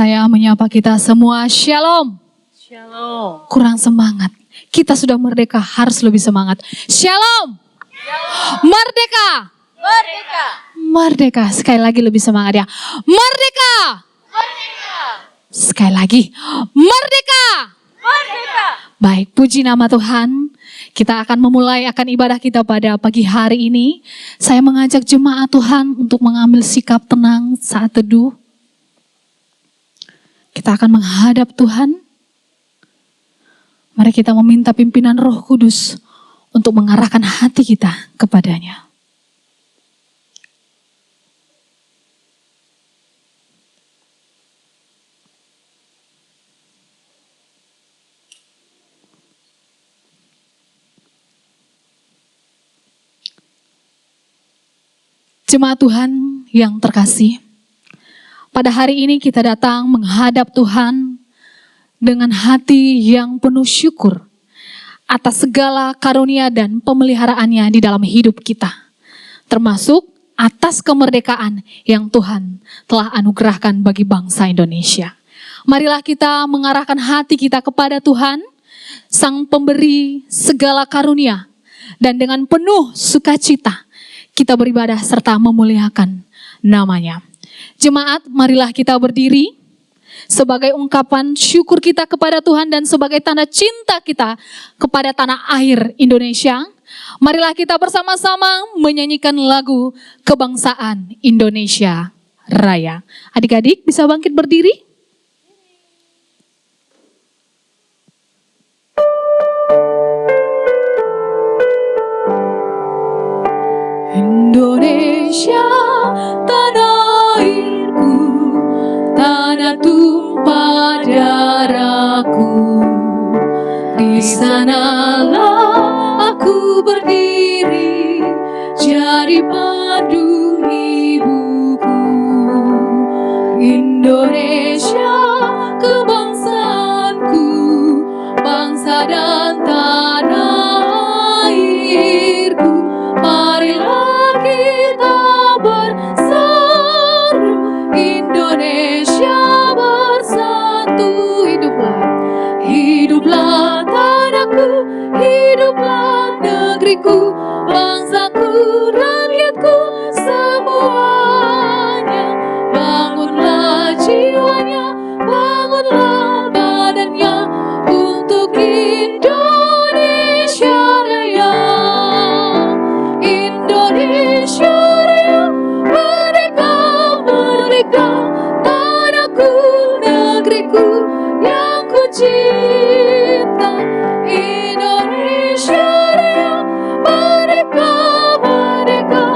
Saya menyapa kita semua, Shalom. Shalom. Kurang semangat. Kita sudah merdeka, harus lebih semangat. Shalom. Merdeka. Merdeka. Merdeka. Sekali lagi lebih semangat ya. Merdeka. Merdeka. Sekali lagi. Merdeka. Merdeka. Baik, puji nama Tuhan. Kita akan memulai ibadah kita pada pagi hari ini. Saya mengajak jemaat Tuhan untuk mengambil sikap tenang saat teduh. Kita akan menghadap Tuhan. Mari kita meminta pimpinan Roh Kudus untuk mengarahkan hati kita kepadanya. Jemaat Tuhan yang terkasih, pada hari ini kita datang menghadap Tuhan dengan hati yang penuh syukur atas segala karunia dan pemeliharaannya di dalam hidup kita. Termasuk atas kemerdekaan yang Tuhan telah anugerahkan bagi bangsa Indonesia. Marilah kita mengarahkan hati kita kepada Tuhan, Sang Pemberi segala karunia. Dan dengan penuh sukacita kita beribadah serta memuliakan namanya. Jemaat, marilah kita berdiri sebagai ungkapan syukur kita kepada Tuhan dan sebagai tanda cinta kita kepada tanah air Indonesia. Marilah kita bersama-sama menyanyikan lagu kebangsaan Indonesia Raya. Adik-adik bisa bangkit berdiri? Indonesia, tanah airku, tanah tumpah darahku. Di sanalah aku berdiri, jadi pandu ibuku. Indonesia, kebangsaanku, bangsa dan tanah airku. Marilah kita berseru, Indonesia bersatu. Hiduplah tanahku, hiduplah negeriku, bangsaku, rakyatku semuanya. Bangunlah jiwanya, bangunlah badannya untuk Indonesia Raya. Indonesia Raya, merdeka, merdeka, tanahku, negeriku yang ku cinta. Indonesia Raya, merdeka, merdeka,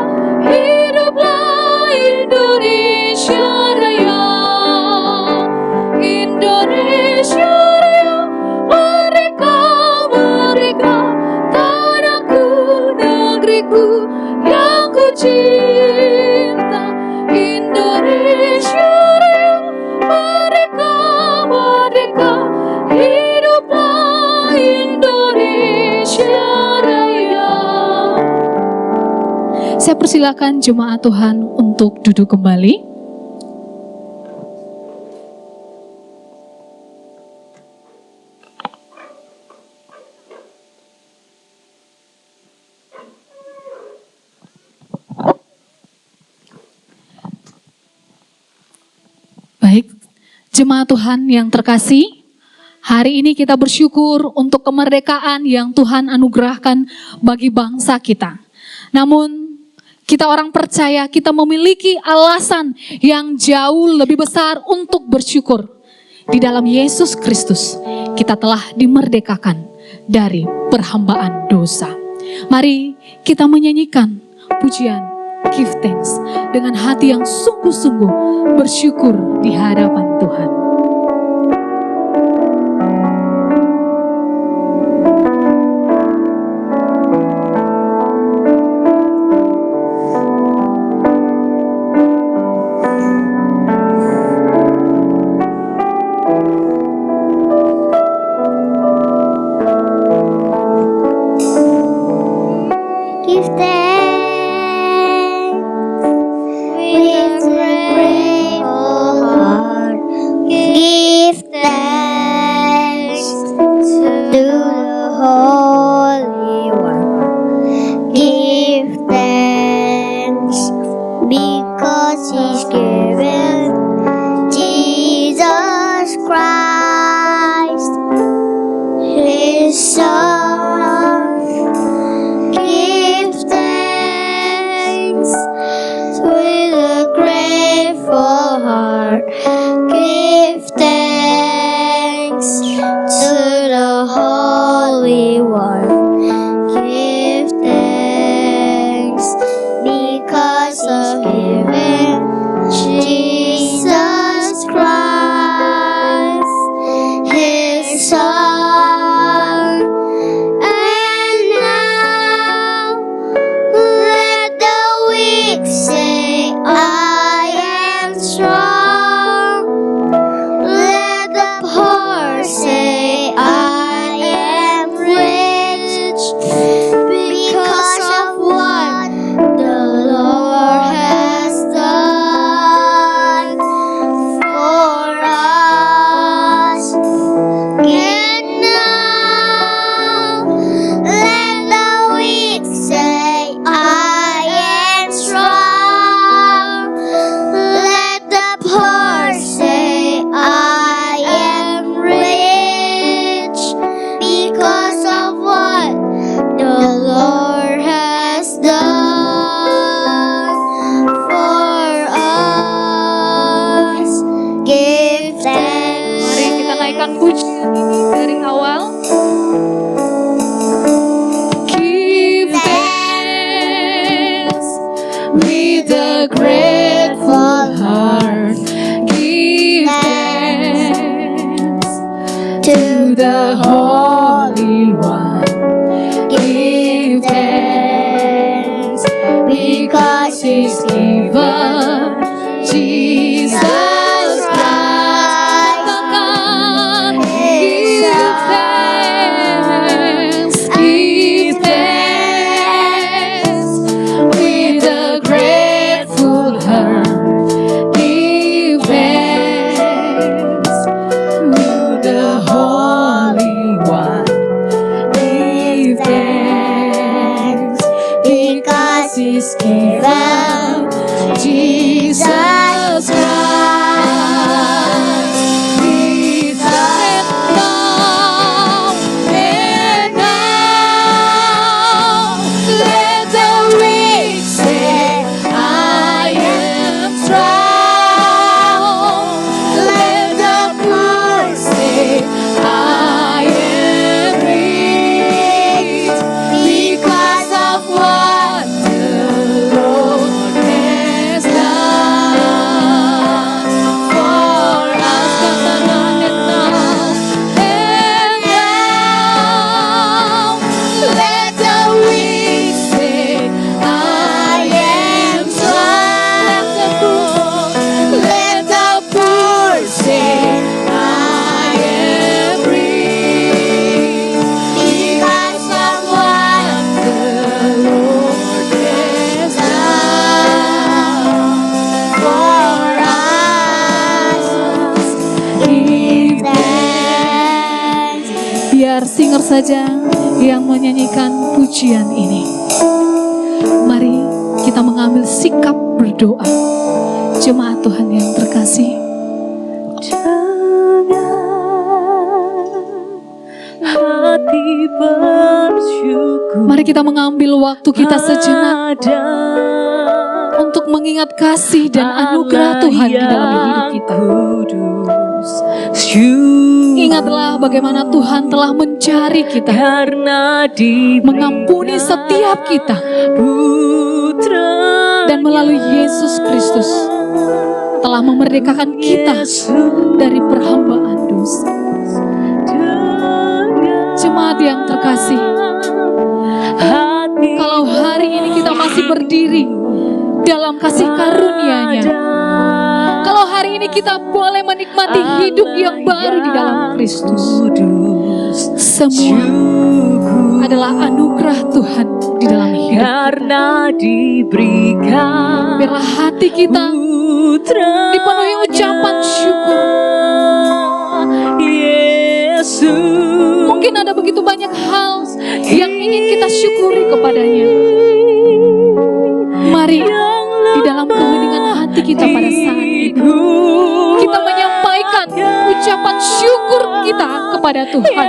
hiduplah Indonesia Raya. Indonesia Raya, merdeka, merdeka, tanahku, negeriku yang ku cinta. Indonesia Raya, merdeka, merdeka, hiduplah Indonesia Raya. Saya persilakan jemaat Tuhan untuk duduk kembali. Baik, jemaat Tuhan yang terkasih, hari ini kita bersyukur untuk kemerdekaan yang Tuhan anugerahkan bagi bangsa kita. Namun, kita orang percaya kita memiliki alasan yang jauh lebih besar untuk bersyukur. Di dalam Yesus Kristus, kita telah dimerdekakan dari perhambaan dosa. Mari kita menyanyikan pujian give thanks dengan hati yang sungguh-sungguh bersyukur di hadapan Tuhan. Give thanks with a grateful heart. Give menaikkan pujian ini dari awal. Give thanks with a grateful heart. Give thanks to the Holy One. Give thanks because He's given Jesus Christ. Katakan, give thanks with a grateful heart. Give thanks to the Holy One. Give thanks because He's given Jesus Christ. Give thanks now and now. Let the weak say, I am strong. Let the poor say, I am rich because of what the Lord has done for us. Katakan and now. Let the weak say, I am strong. Let the poor say, I am rich because of what the Lord has done for us. Give thanks. Biar singer saja yang menyanyikan pujian ini. Mari kita mengambil sikap berdoa. Jemaat Tuhan yang terkasih, hati bersyukur. mari kita mengambil waktu kita sejenak untuk mengingat kasih dan anugerah Tuhan di dalam hidup kita. Ingatlah bagaimana Tuhan telah mencari kita, Karena mengampuni setiap kita, dan melalui Yesus Kristus telah memerdekakan kita dari perhambaan dosa. Jemaat yang terkasih, kalau hari ini kita masih berdiri dalam kasih karunia-Nya, kalau hari ini kita boleh menikmati hidup yang baru di dalam Kristus, semua adalah anugerah Tuhan di dalam hidup. karena diberikan Biarlah hati kita dipenuhi ucapan syukur. Yesus. Mungkin ada begitu banyak hal yang ingin kita syukuri kepadanya. Mari di dalam keheningan hati kita pada saat ini kita menyampaikan ucapan syukur kita kepada Tuhan.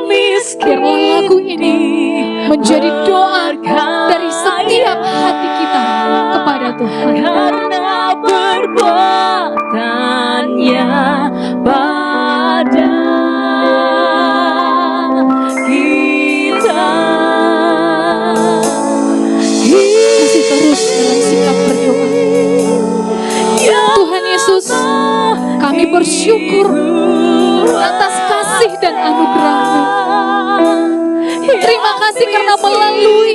Biarlah lagu ini menjadi doa dari setiap hati kita kepada Tuhan. Karena perbuatannya pada kita. Masih terus dalam sikap berdoa. Tuhan Yesus, kami bersyukur atas kasih dan anugerah-Mu. Terima kasih karena melalui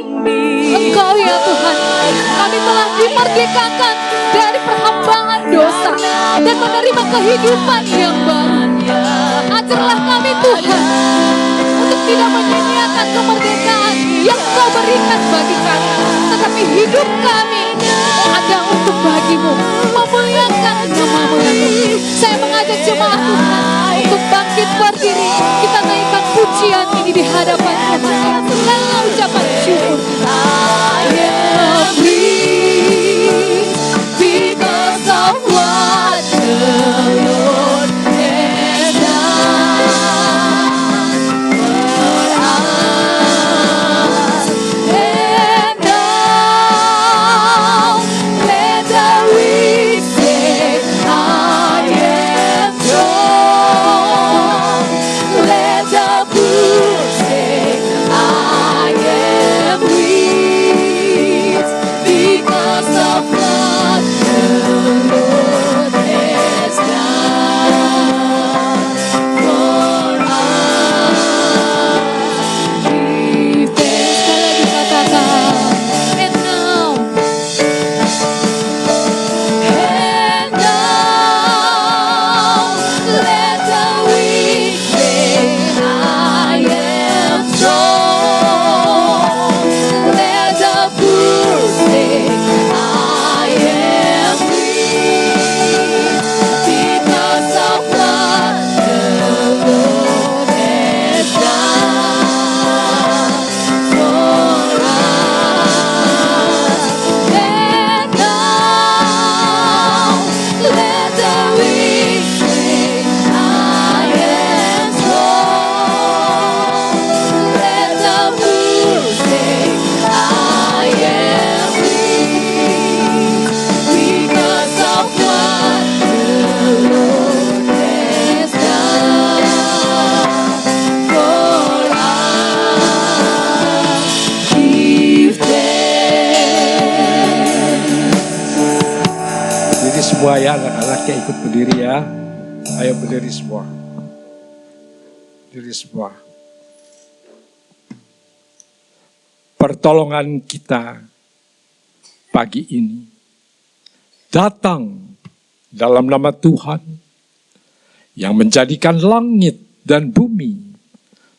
Engkau ya Tuhan, kami telah dimerdekakan dari perhambaan dosa dan menerima kehidupan yang baru. Ajarlah kami Tuhan untuk tidak menyia-nyiakan kemerdekaan yang Kau berikan bagi kami, tetapi hidup kami ada untuk bagi-Mu, memuliakan nama-Mu ya Tuhan. Saya mengajak jemaat Tuhan untuk bangkit berdiri, kita naikkan pujian ini di hadapan Tuhan dalam ucapan syukur. I am free because of what the Lord has done for us. And now let the weak say, I am strong. semua ya, anak-anaknya ikut berdiri ya. Ayo berdiri semua. Berdiri semua. Pertolongan kita pagi ini datang dalam nama Tuhan yang menjadikan langit dan bumi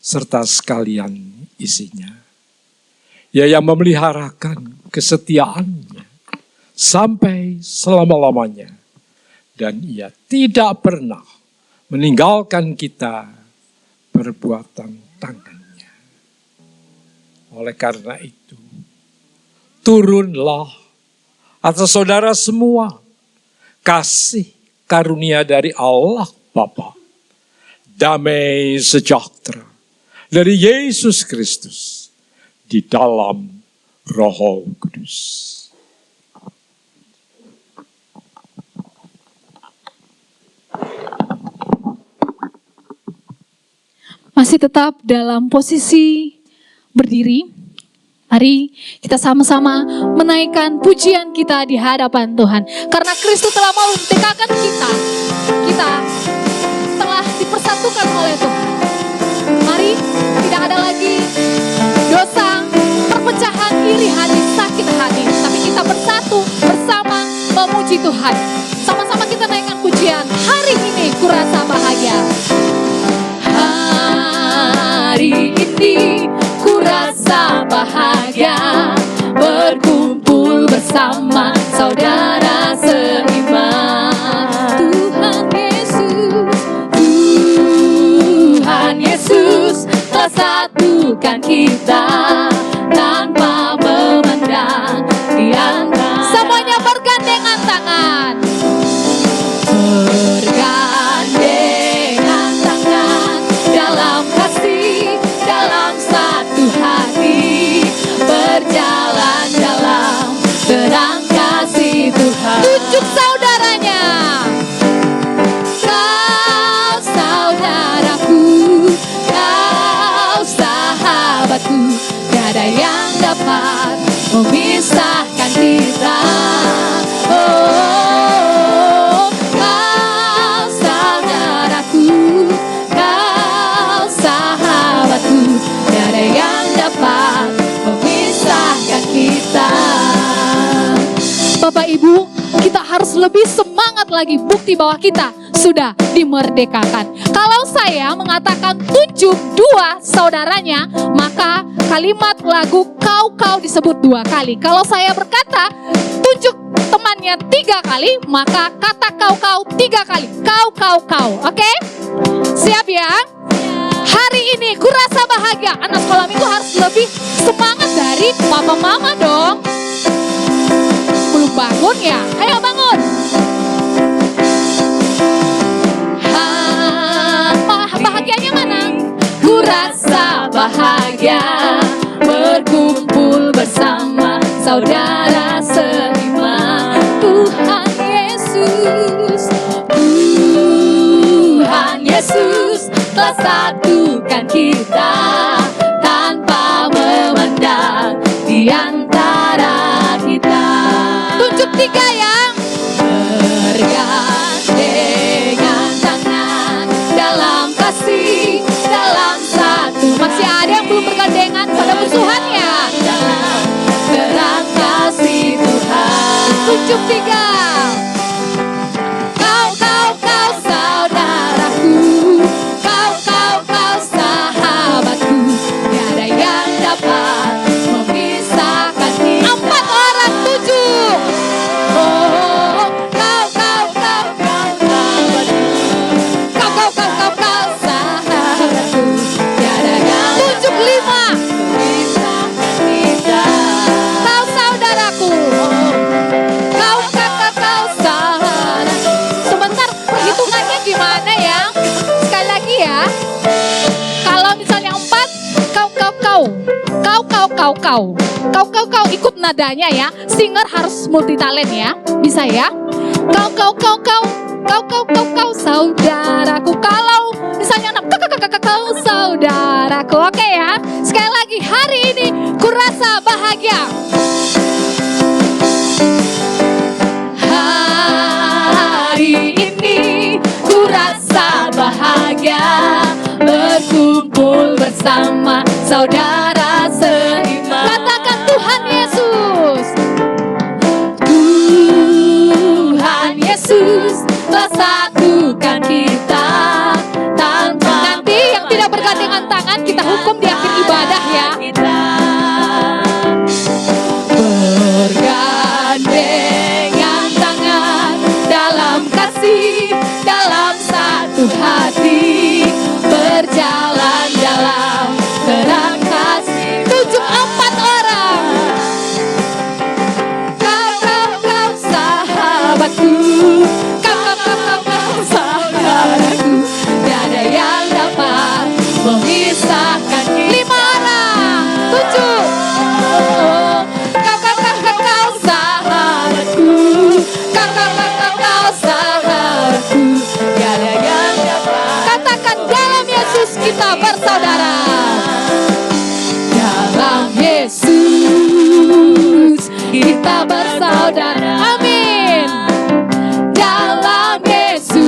serta sekalian isinya. Ia yang memeliharakan kesetiaannya sampai selama-lamanya. Dan ia tidak pernah meninggalkan kita perbuatan tangannya. Oleh karena itu, turunlah atas saudara semua kasih karunia dari Allah Bapa, damai sejahtera dari Yesus Kristus di dalam Roh Kudus. Masih tetap dalam posisi berdiri. Mari kita sama-sama menaikkan pujian kita di hadapan Tuhan. Karena Kristus telah memerdekakan kita. Kita telah dipersatukan oleh Tuhan. Mari, tidak ada lagi dosa, perpecahan, iri hati, sakit hati. Tapi kita bersatu bersama memuji Tuhan. Sama-sama kita naikkan pujian. Hari ini ku rasa bahagia. Hari ini ku rasa bahagia, berkumpul bersama saudara seiman. Tuhan Yesus telah satukan kita tanpa memandang di antara. Semuanya bergandengan tangan. Bergandengan tangan dalam kasih, dalam satu hati, berjalan dalam terang kasih Tuhan. Tunjuk saudaranya. Kau saudaraku, kau sahabatku, tiada yang dapat memisahkan kita. Oh, kau saudaraku, kau sahabatku, tiada yang dapat memisahkan kita. Bapak Ibu, kita harus lebih semangat lagi, bukti bahwa kita sudah dimerdekakan. Kalau saya mengatakan tunjuk dua saudaranya, maka kalimat lagu kau disebut 2 kali. Kalau saya berkata tunjuk temannya 3 kali, maka kata kau 3 kali. Kau. Oke? Siap ya? Hari ini ku rasa bahagia. Anak sekolah minggu harus lebih semangat dari mama-mama dong. Belum bangun ya? Ayo bangun. Bahagianya mana? Ku rasa bahagia, berkumpul bersama saudara seiman. Tuhan Yesus telah satukan kita tanpa memandang di antara kita. Tunjuk 3 yang bergandengan tangan dalam kasih, dalam satu. Masih ada yang belum bergandengan pada musuhannya. Dalam terang kasih Tuhan. Tunjuk 3. Kau saudaraku, kau sahabatku, tiada yang dapat memisahkan kita. 4 orang tunjuk. Oh, kau sahabatku, tiada yang tunjuk 5. memisahkan kita. Kau saudaraku, kau sahabatku. Sebentar, perhitungannya gimana ya? Sekali lagi ya. Kalau misalnya 4, kau ikut nadanya ya. Singer harus multi talent ya. Bisa ya? Kau saudaraku. Kalau misalnya 6, kau saudaraku. Oke ya. Sekali lagi, hari ini ku rasa bahagia. bersama saudara seiman. Katakan Tuhan Yesus. Tuhan Yesus bersatukan kita tanpa. Nanti yang tidak bergandengan tangan kita hukum di akhir ibadah ya. Bergandengan tangan dalam kasih, dalam satu hati, berjalan dalam terang kasih. 74 orang. Kau sahabatku, kau sahabatku, tiada yang dapat memisahkan kita. 5 orang, 7. Kau sahabatku, kau sahabatku, tiada yang dapat. Katakan dalam Yesus kita bersaudara. Dalam Yesus kita bersaudara. Amin. Dalam Yesus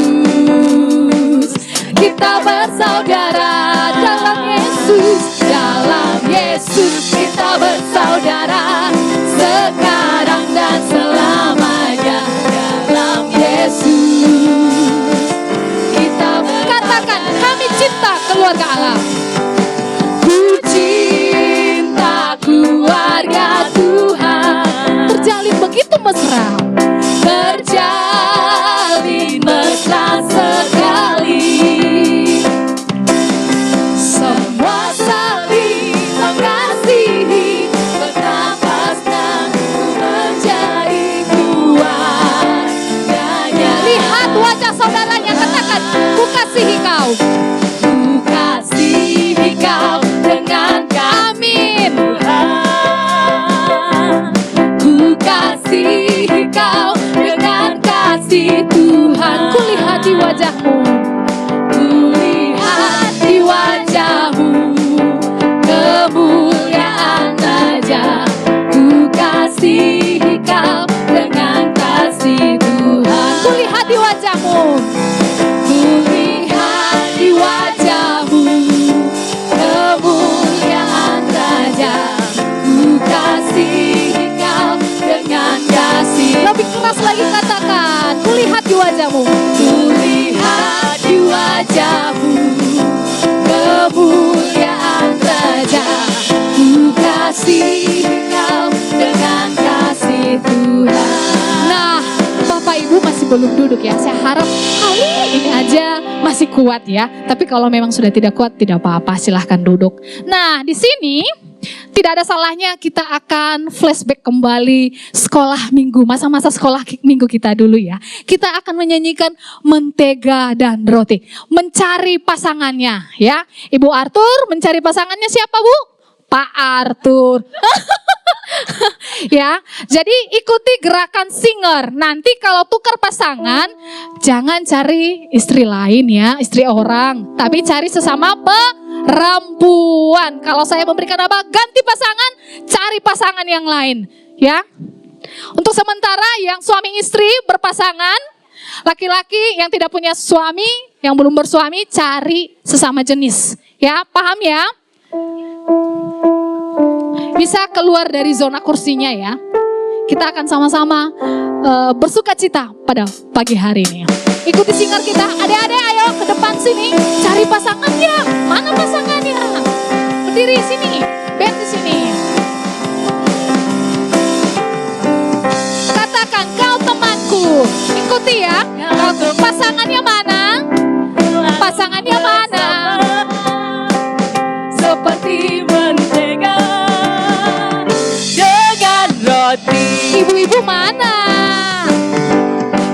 kita bersaudara. Dalam Yesus kita bersaudara. Sekarang dan selamanya. Dalam Yesus kita katakan kami cinta keluarga Allah. Ku cinta keluarga Tuhan. Terjalin begitu mesra. Terjalin mesra sekali. Semua saling mengasihi. Betapasnya ku menjadi keluarganya. Lihat wajah saudaranya, katakan ku kasihi kau. Ku kasihi kau dengan amin. Ku kasihi kau dengan kasih Tuhan. Kulihat di wajahmu, kulihat di wajahmu kemuliaan aja. Ku kasihi kau dengan kasih Tuhan. Kulihat di wajahmu, kulihat di wajahmu kemuliaan Raja. Ku kasihi kau dengan kasih. Lebih keras lagi katakan, kulihat di wajahmu, kulihat di wajahmu kemuliaan Raja. Ku kasihi kau dengan kasih Tuhan. Nah, Bapak Ibu masih belum duduk ya. Saya harap kali ini aja masih kuat ya. Tapi kalau memang sudah tidak kuat, tidak apa-apa, silahkan duduk. Nah, di sini tidak ada salahnya kita akan flashback kembali sekolah minggu, masa-masa sekolah minggu kita dulu ya. Kita akan menyanyikan Mentega dan Roti, mencari pasangannya ya. Ibu Arthur mencari pasangannya siapa Bu? Pak Arthur. Ya, jadi ikuti gerakan singer. Nanti kalau tukar pasangan, jangan cari istri lain ya, istri orang, tapi cari sesama perempuan. Kalau saya memberikan apa? Ganti pasangan, cari pasangan yang lain, ya. Untuk sementara yang suami istri berpasangan, laki-laki yang tidak punya suami, yang belum bersuami, cari sesama jenis, ya. Paham ya? Bisa keluar dari zona kursinya ya. Kita akan sama-sama bersuka cita pada pagi hari ini. Ikuti singer kita. Adik-adik ayo ke depan sini. Cari pasangannya. Mana pasangannya? Berdiri sini. Band di sini. Katakan kau temanku. Ikuti ya. Pasangannya mana? Pasangannya mana? Seperti mentega dengan roti. Ibu-ibu mana?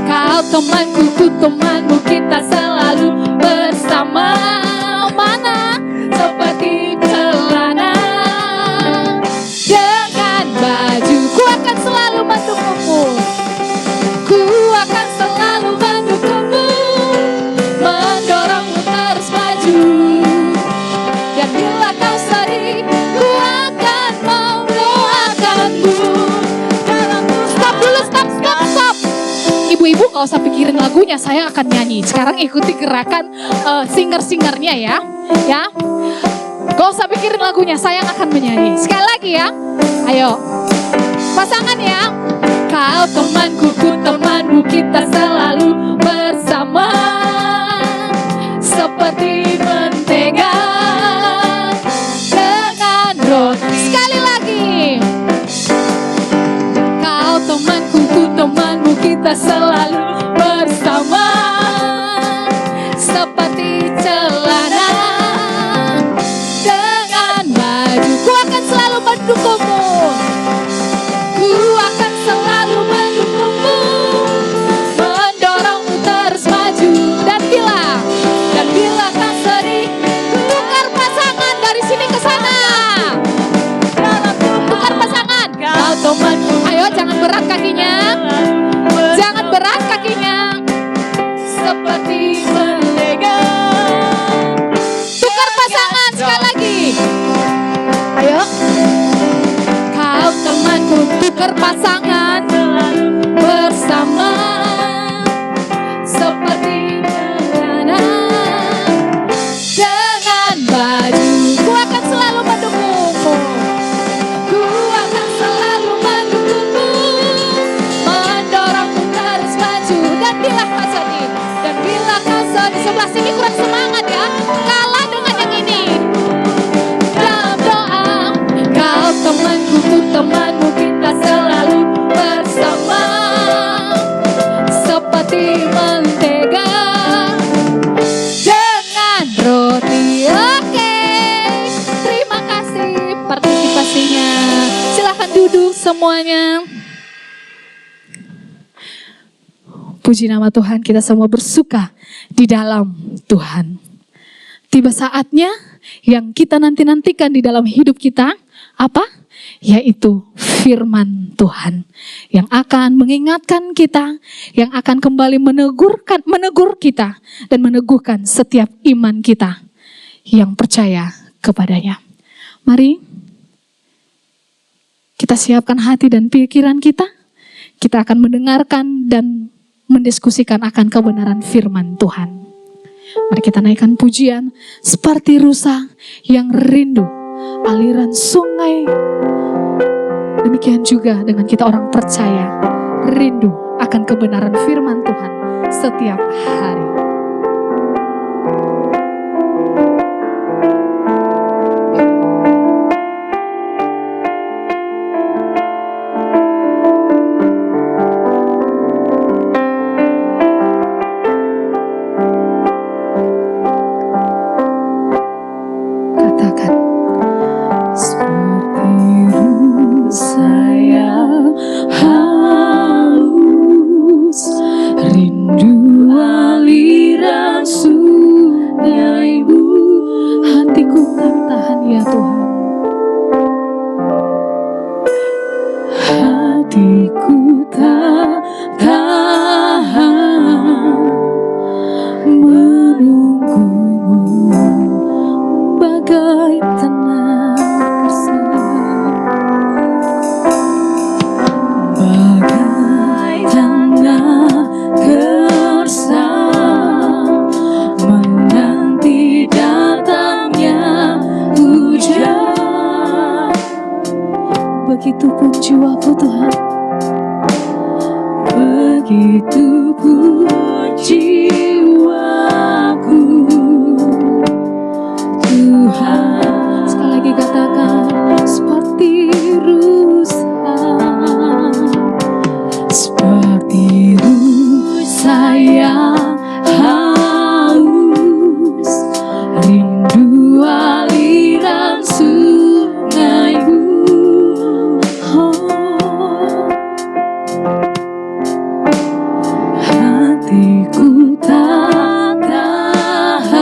Kau temanku, ku temanmu, kita selalu bersama. Mana? Seperti celana dengan baju. Ku akan selalu mendukungmu. Ku akan selalu mendukungmu, mendorongmu terus maju. Dan bila kau sedih, ku akan mendoakanmu. Stop dulu, stop. Ibu-ibu gak usah pikirin lagunya, saya akan nyanyi. Sekarang ikuti gerakan singer-singernya ya. Ya. Gak usah pikirin lagunya, saya yang akan menyanyi. Sekali lagi ya, ayo. Pasangan ya. Kau temanku, ku temanmu, kita selalu bersama. Seperti mentega dengan roti. Sekali lagi. Kau temanku, ku temanmu, kita selalu bersama. Seperti celana dengan baju. Ku akan selalu mendukungmu. Ku akan selalu mendukungmu, mendorongmu terus maju. Dan bila kau sedih, tukar pasangan dari sini ke sana. Tukar pasangan. Kau temanku. Ayo jangan berat kakinya. Jangan berat kakinya. Seperti mentega. Tukar pasangan sekali lagi. Ayo. Kau temanku, tukar pasangan bersama. Seperti celana dengan baju. Ku akan selalu mendukungmu. Ku akan selalu mendukungmu, mendorongmu terus maju. Dan bila kau sedih, sebelah sini kurang semangat ya. Kalah dengan yang ini. Dalam doa, kau temanku, ku temanmu, kita selalu bersama. Seperti mentega dengan roti. Oke, terima kasih partisipasinya. Silahkan duduk semuanya. Puji nama Tuhan, kita semua bersuka di dalam Tuhan. Tiba saatnya yang kita nanti-nantikan di dalam hidup kita, apa? Yaitu firman Tuhan yang akan mengingatkan kita, yang akan kembali menegur kita dan meneguhkan setiap iman kita yang percaya kepadanya. Mari kita siapkan hati dan pikiran kita. Kita akan mendengarkan dan mendiskusikan akan kebenaran firman Tuhan. Mari kita naikkan pujian seperti rusa yang rindu aliran sungai. Demikian juga dengan kita orang percaya, rindu akan kebenaran firman Tuhan setiap hari. Begitupun jiwaku Tuhan, begitupun jiwaku Tuhan. Sekali lagi katakan, seperti rusa, seperti rusa yang haus, rindu aliran sungai-mu. Hatiku tak tahan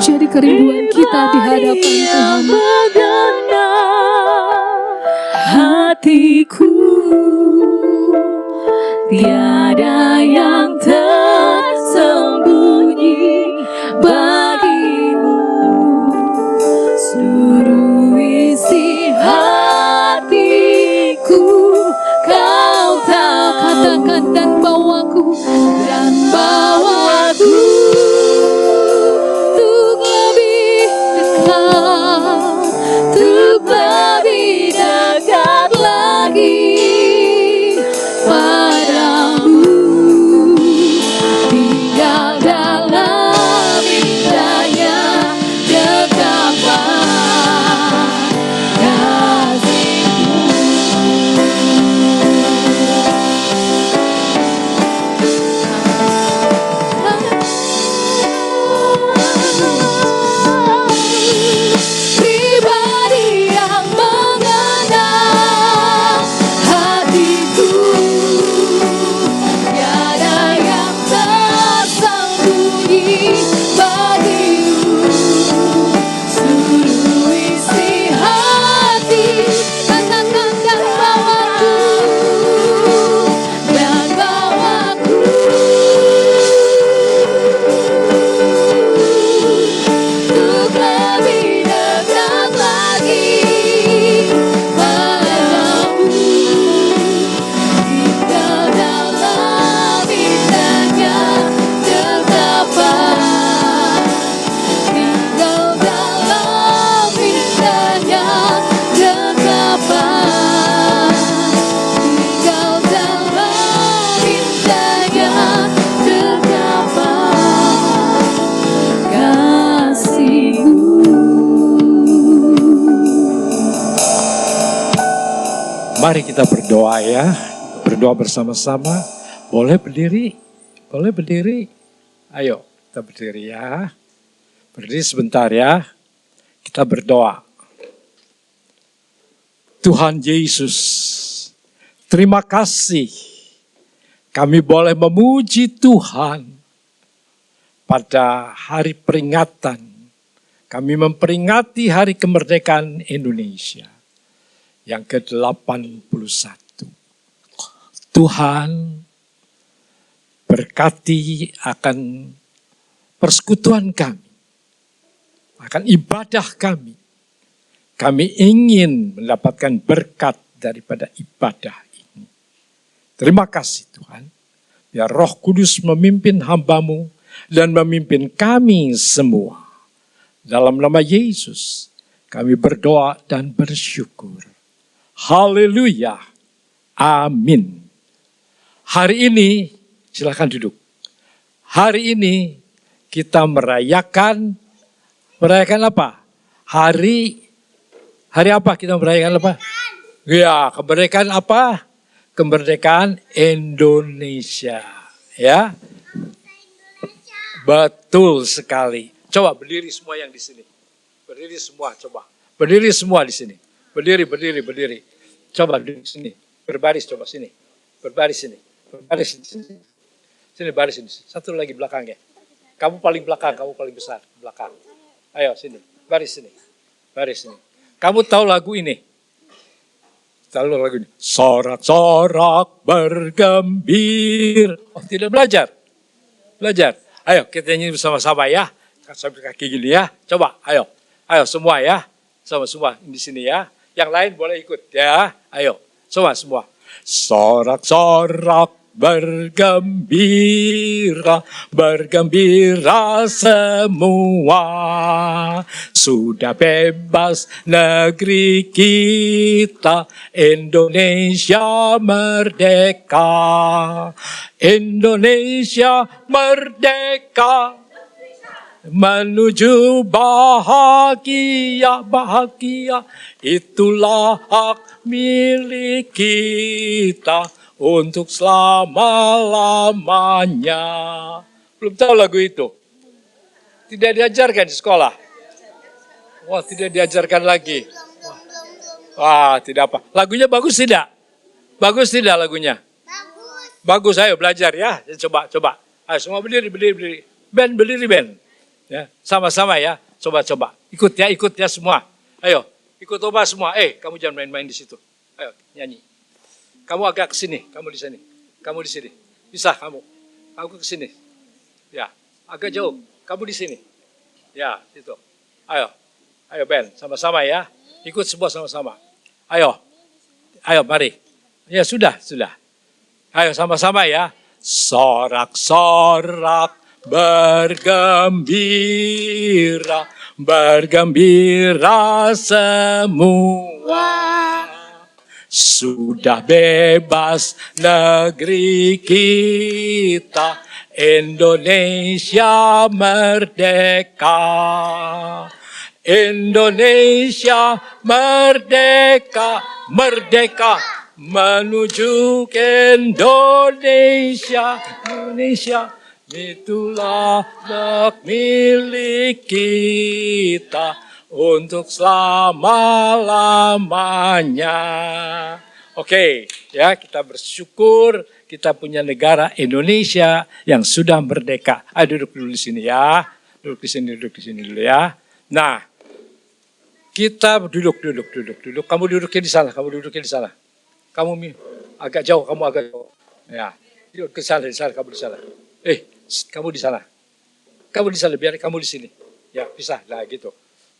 menjadi kerinduan kita di hadapan Tuhan. Hatiku tiada yang tersembunyi bagimu, seluruh isi hatiku kau tahu. Katakan dan bawaku untuk lebih dekat, untuk lebih dekat lagi padamu, tinggal dalam indahnya dekapan kasih-Mu. Pribadi yang mengenal hatiku, tiada yang tersembunyi bagimu, seluruh isi hati. Katakan dan bawaku untuk lebih dekat lagi padamu, tinggal dalam indahnya dekapan, tinggal dalam indahnya dekapan, tinggal dalam indahnya dekapan kasih-Mu. Mari kita berdoa ya. Berdoa bersama-sama. Boleh berdiri? Boleh berdiri? Ayo kita berdiri ya. Berdiri sebentar ya. Kita berdoa. Tuhan Yesus, terima kasih. Kami boleh memuji Tuhan pada hari peringatan. Kami memperingati hari kemerdekaan Indonesia yang ke-81. Tuhan berkati akan persekutuan kami, akan ibadah kami. Kami ingin mendapatkan berkat daripada ibadah ini. Terima kasih Tuhan. Biar Roh Kudus memimpin hamba-Mu dan memimpin kami semua. Dalam nama Yesus kami berdoa dan bersyukur. Haleluya. Amin. Hari ini, silakan duduk. Hari ini kita merayakan apa? Hari apa kita merayakan apa? Ya, kemerdekaan apa? Kemerdekaan Indonesia. Ya. Betul sekali. Coba berdiri semua yang di sini. Berdiri semua, coba. Berdiri semua di sini. Berdiri. Coba di sini. Berbaris coba sini. Berbaris sini. Berbaris sini. Sini baris sini. Satu lagi belakangnya. Kamu paling belakang, kamu paling besar belakang. Ayo sini. Baris sini. Baris sini. Kamu tahu lagu ini? Tahu lagu ini? Sorak-sorak bergembir. Oh, tidak belajar? Belajar. Ayo kita nyanyi bersama-sama ya. Sambil kaki gini ya. Coba, ayo. Ayo semua ya. Semua di sini ya. Yang lain boleh ikut ya. Ayo, semua. Sorak-sorak bergembira semua. Sudah bebas negeri kita, Indonesia merdeka. Indonesia merdeka. Menuju bahagia, itulah hak milik kita untuk selama-lamanya. Belum tahu lagu itu? Tidak diajarkan di sekolah? Wah, tidak diajarkan lagi. Wah, tidak apa. Lagunya bagus tidak? Bagus tidak lagunya? Bagus, ayo belajar ya. Coba. Ayo semua berdiri. Ben, berdiri Ben. Ya, sama-sama ya. Coba-coba. Ikut ya semua. Ayo, ikut Oba semua. Kamu jangan main-main di situ. Ayo, nyanyi. Kamu agak ke sini, kamu di sini. Kamu di sini. Bisa kamu. Aku ke sini. Ya, agak jauh. Kamu di sini. Ya, itu. Ayo. Ayo Ben, sama-sama ya. Ikut semua sama-sama. Ayo. Ayo, mari. Ya, sudah. Ayo sama-sama ya. Sorak-sorak bergembira, bergembira semua. Sudah bebas negeri kita, Indonesia merdeka. Indonesia merdeka, merdeka menuju ke Indonesia. Indonesia itulah hak milik kita untuk selama-lamanya. Oke, ya kita bersyukur kita punya negara Indonesia yang sudah merdeka. Ayo duduk dulu di sini ya. Duduk di sini dulu ya. Nah, kita duduk. Kamu duduknya di sana, Kamu agak jauh, Ya, duduk di sana, kamu di sana. Kamu di sana. Biar kamu di sini. Ya, bisa. Nah, gitu.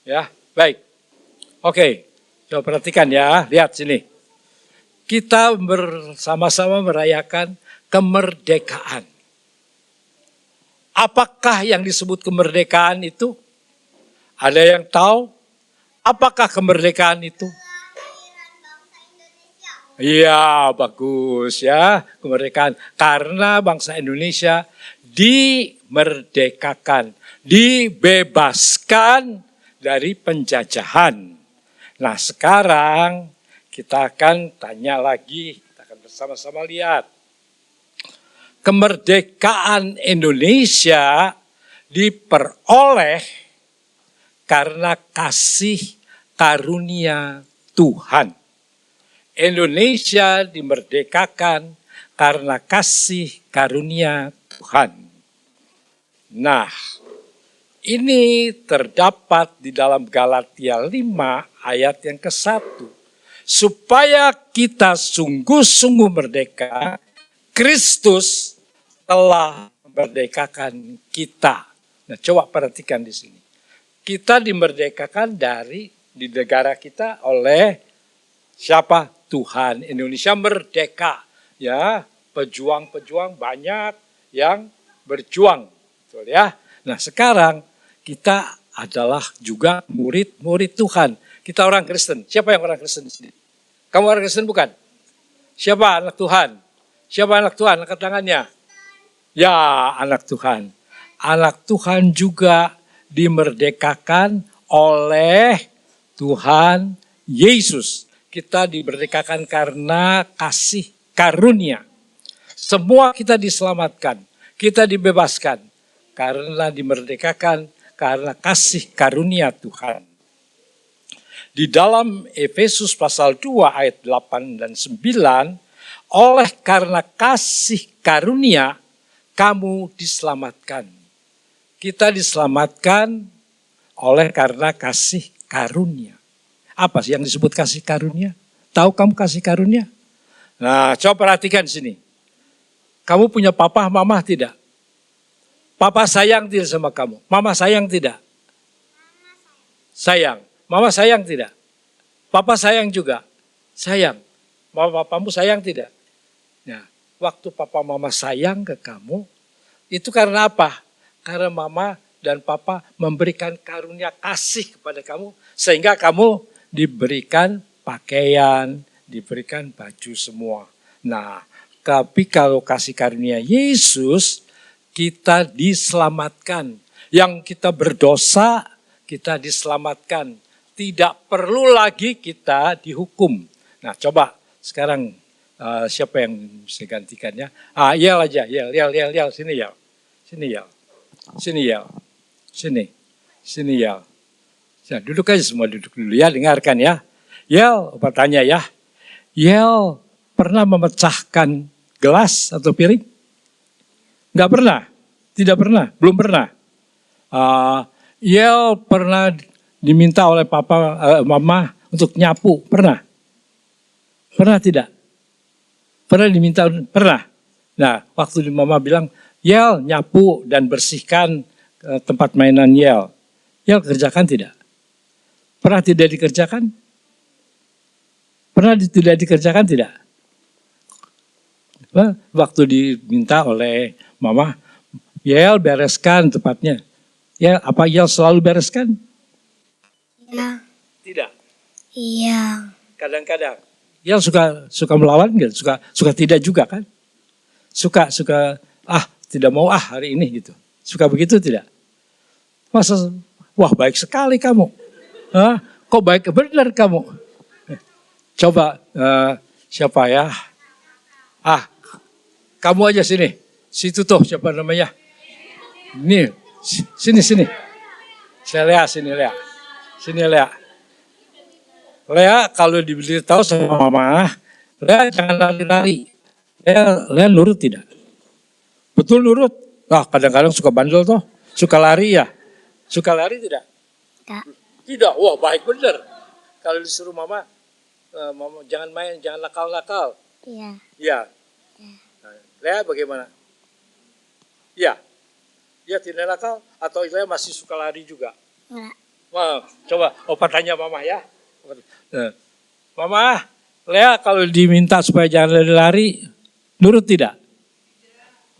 Ya, baik. Oke, coba perhatikan ya, lihat sini. Kita bersama-sama merayakan kemerdekaan. Apakah yang disebut kemerdekaan itu? Ada yang tahu? Apakah kemerdekaan itu? Iya, bagus ya, kemerdekaan. Karena bangsa Indonesia dimerdekakan, dibebaskan dari penjajahan. Nah, sekarang kita akan tanya lagi, kita akan bersama-sama lihat. Kemerdekaan Indonesia diperoleh karena kasih karunia Tuhan. Indonesia dimerdekakan karena kasih karunia Tuhan. Nah, ini terdapat di dalam Galatia 5 ayat yang ke-1. Supaya kita sungguh-sungguh merdeka, Kristus telah memerdekakan kita. Nah, coba perhatikan di sini. Kita dimerdekakan di negara kita oleh siapa? Tuhan. Indonesia merdeka. Ya, pejuang-pejuang banyak yang berjuang. Betul ya. Nah, sekarang kita adalah juga murid-murid Tuhan. Kita orang Kristen. Siapa yang orang Kristen di sini? Kamu orang Kristen bukan? Siapa anak Tuhan? Siapa anak Tuhan? Angkat tangannya. Ya, anak Tuhan. Anak Tuhan juga dimerdekakan oleh Tuhan Yesus. Kita dimerdekakan karena kasih karunia. Semua kita diselamatkan, kita dibebaskan karena dimerdekakan karena kasih karunia Tuhan. Di dalam Efesus pasal 2 ayat 8 dan 9, oleh karena kasih karunia kamu diselamatkan. Kita diselamatkan oleh karena kasih karunia. Apa sih yang disebut kasih karunia? Tahu kamu kasih karunia? Nah, coba perhatikan sini. Kamu punya papa, mama tidak? Papa sayang tidak sama kamu? Mama sayang tidak? Sayang. Mama sayang tidak? Papa sayang juga? Sayang. Mama papamu sayang tidak? Nah, waktu papa mama sayang ke kamu, itu karena apa? Karena mama dan papa memberikan karunia kasih kepada kamu, sehingga kamu diberikan pakaian, diberikan baju semua. Nah, tapi kalau kasih karunia Yesus, kita diselamatkan. Yang kita berdosa, kita diselamatkan. Tidak perlu lagi kita dihukum. Nah, coba sekarang siapa yang bisa gantikannya? Yel aja, Yel, sini Yel. Sini Yel. Nah, duduk aja semua, duduk dulu ya, dengarkan ya. Yel, bertanya ya. Yel pernah memecahkan gelas atau piring? Enggak pernah, tidak pernah, belum pernah. Yel pernah diminta oleh mama untuk nyapu, pernah? Pernah tidak? Pernah diminta, pernah. Nah, waktu mama bilang, Yel nyapu dan bersihkan tempat mainan Yel. Yel kerjakan tidak? Pernah tidak dikerjakan? Pernah tidak dikerjakan tidak? Waktu diminta oleh mama, Yel bereskan tempatnya. Ya, apa Yel selalu bereskan? Ya. Tidak. Iya. Kadang-kadang. Yel suka melawan nggak? Suka tidak juga kan? Suka tidak mau hari ini gitu. Suka begitu tidak? Masa wah baik sekali kamu. Hah? Kok baik benar kamu? Coba siapa ya? Kamu aja sini. Situ tuh siapa namanya? Ini sini. Saya Lea, sini Lea. Sini Lea. Lea kalau diberitahu sama mama, Lea jangan lari-lari. Lea nurut tidak? Betul nurut. Kadang-kadang suka bandel toh. Suka lari ya. Suka lari tidak? Tidak. Tidak. Wah baik bener. Kalau disuruh mama jangan main, jangan nakal-nakal. Iya. Iya. Nah, Lea bagaimana? Iya. Dia tidak nakal atau Lea masih suka lari juga? Enggak. Wah, coba Opa tanya mama ya. Mama, Lea kalau diminta supaya jangan lari-lari, nurut tidak?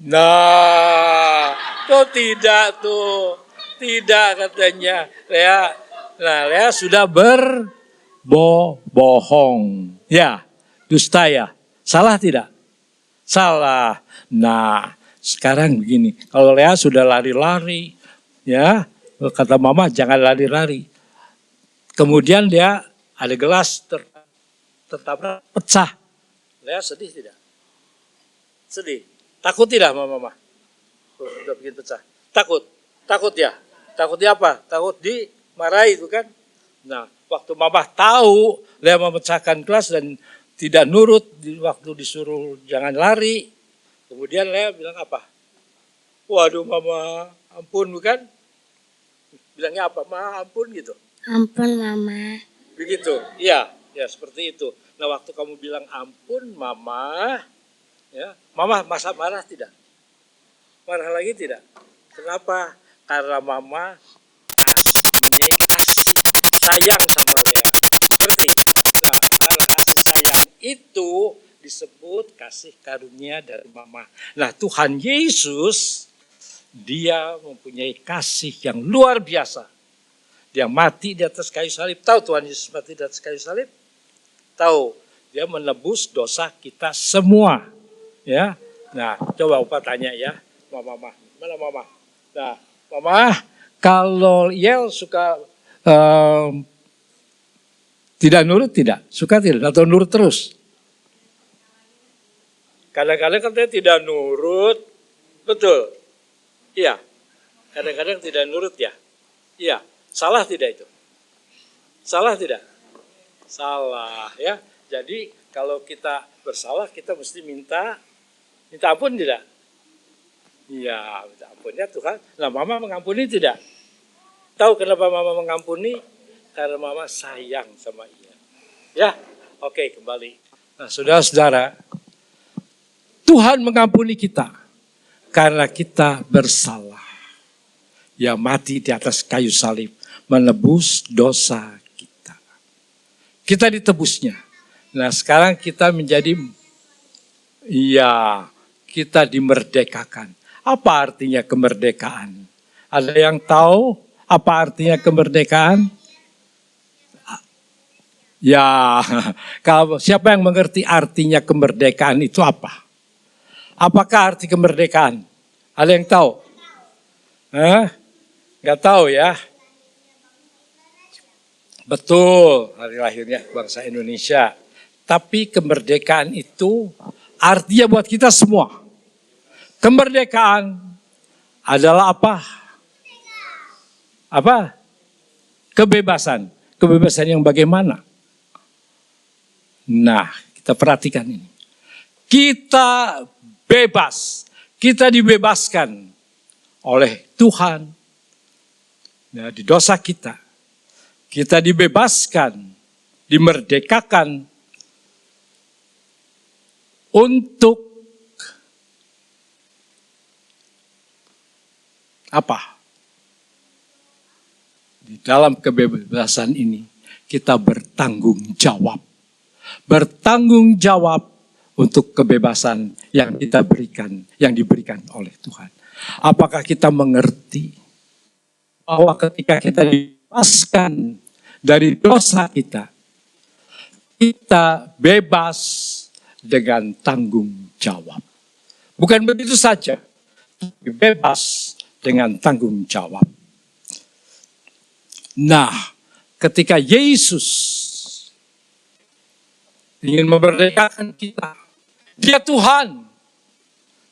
Nah, tuh tidak tuh. Tidak katanya. Lea sudah berbohong. Ya, dusta ya. Salah tidak? Salah. Nah, sekarang begini. Kalau Lea sudah lari-lari, ya, kata mama jangan lari-lari. Kemudian dia ada gelas tertabrak pecah. Lea sedih tidak? Sedih. Takut tidak mama? Udah bikin pecah. Takut ya. Takutnya apa? Takut dimarahi itu kan. Nah, waktu mama tahu Lea memecahkan gelas dan tidak nurut waktu disuruh jangan lari. Kemudian Lea bilang apa? Waduh mama, ampun bukan? Bilangnya apa? Ma, ampun gitu. Ampun mama. Begitu, iya, ya seperti itu. Nah waktu kamu bilang ampun mama, ya, mama masa marah tidak? Marah lagi tidak? Kenapa? Karena mama kasih sayang sama Lea. Ngerti? Nah, karena kasih sayang itu disebut kasih karunia dari mama. Nah Tuhan Yesus, dia mempunyai kasih yang luar biasa. Dia mati di atas kayu salib. Tahu Tuhan Yesus mati di atas kayu salib? Tahu. Dia menebus dosa kita semua. Ya. Nah, coba Opa tanya ya. Mama. Mana mama? Nah, mama, kalau Yel suka tidak nurut tidak? Suka tidak? Atau nurut terus? Kadang-kadang kan dia tidak nurut. Betul. Iya. Kadang-kadang tidak nurut ya. Iya. Salah tidak itu? Salah tidak? Salah ya. Jadi kalau kita bersalah kita mesti minta ampun tidak? Iya, minta ampun ya Tuhan. Nah mama mengampuni tidak? Tahu kenapa mama mengampuni? Karena mama sayang sama ia. Ya, oke kembali. Nah saudara-saudara, Tuhan mengampuni kita karena kita bersalah. Yang mati di atas kayu salib menebus dosa kita. Kita ditebusnya. Nah sekarang kita kita dimerdekakan. Apa artinya kemerdekaan? Ada yang tahu apa artinya kemerdekaan? Ya, kalau siapa yang mengerti artinya kemerdekaan itu apa? Apakah arti kemerdekaan? Ada yang tahu? Nggak tahu ya. Betul, hari lahirnya bangsa Indonesia. Tapi kemerdekaan itu artinya buat kita semua. Kemerdekaan adalah apa? Apa? Kebebasan. Kebebasan yang bagaimana? Nah, kita perhatikan ini. Kita bebas. Kita dibebaskan oleh Tuhan Nah, di dosa kita dibebaskan, dimerdekakan untuk apa? Di dalam kebebasan ini kita bertanggung jawab. Bertanggung jawab untuk kebebasan yang kita berikan, yang diberikan oleh Tuhan. Apakah kita mengerti bahwa ketika kita dibebaskan dari dosa kita bebas dengan tanggung jawab. Bukan begitu saja, tapi bebas dengan tanggung jawab. Nah, ketika Yesus ingin memerdekakan kita, Dia Tuhan.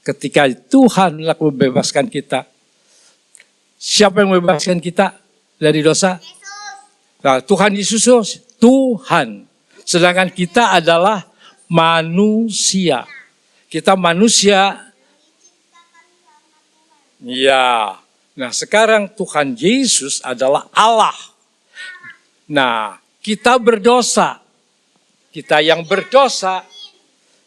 Ketika Tuhan membebaskan kita, siapa yang membebaskan kita dari dosa? Nah, Tuhan Yesus, Tuhan. Sedangkan kita adalah manusia. Kita manusia. Ya. Nah, sekarang Tuhan Yesus adalah Allah. Nah, kita berdosa. Kita yang berdosa,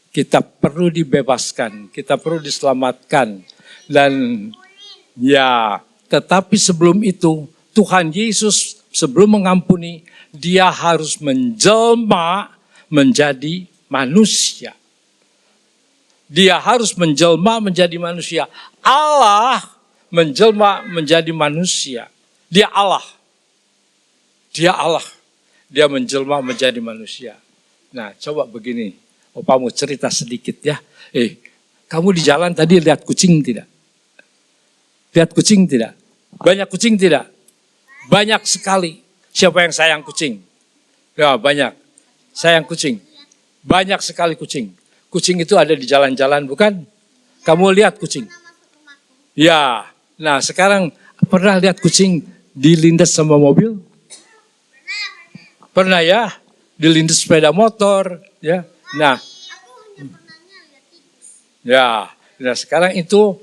kita perlu dibebaskan, kita perlu diselamatkan. Dan ya, tetapi sebelum itu, Tuhan Yesus sebelum mengampuni, Dia harus menjelma menjadi manusia. Dia harus menjelma menjadi manusia. Allah menjelma menjadi manusia. Dia Allah. Dia Allah. Dia menjelma menjadi manusia. Nah, coba begini. Opa mau cerita sedikit ya. Kamu di jalan tadi lihat kucing tidak? Lihat kucing tidak? Banyak kucing tidak? Banyak sekali. Siapa yang sayang kucing? Ya, banyak. Sayang kucing. Banyak sekali kucing. Kucing itu ada di jalan-jalan, bukan? Kamu lihat kucing? Ya. Nah, sekarang pernah lihat kucing dilindas sama mobil? Pernah ya? Dilindas sepeda motor, ya. Nah, ya. Nah, sekarang itu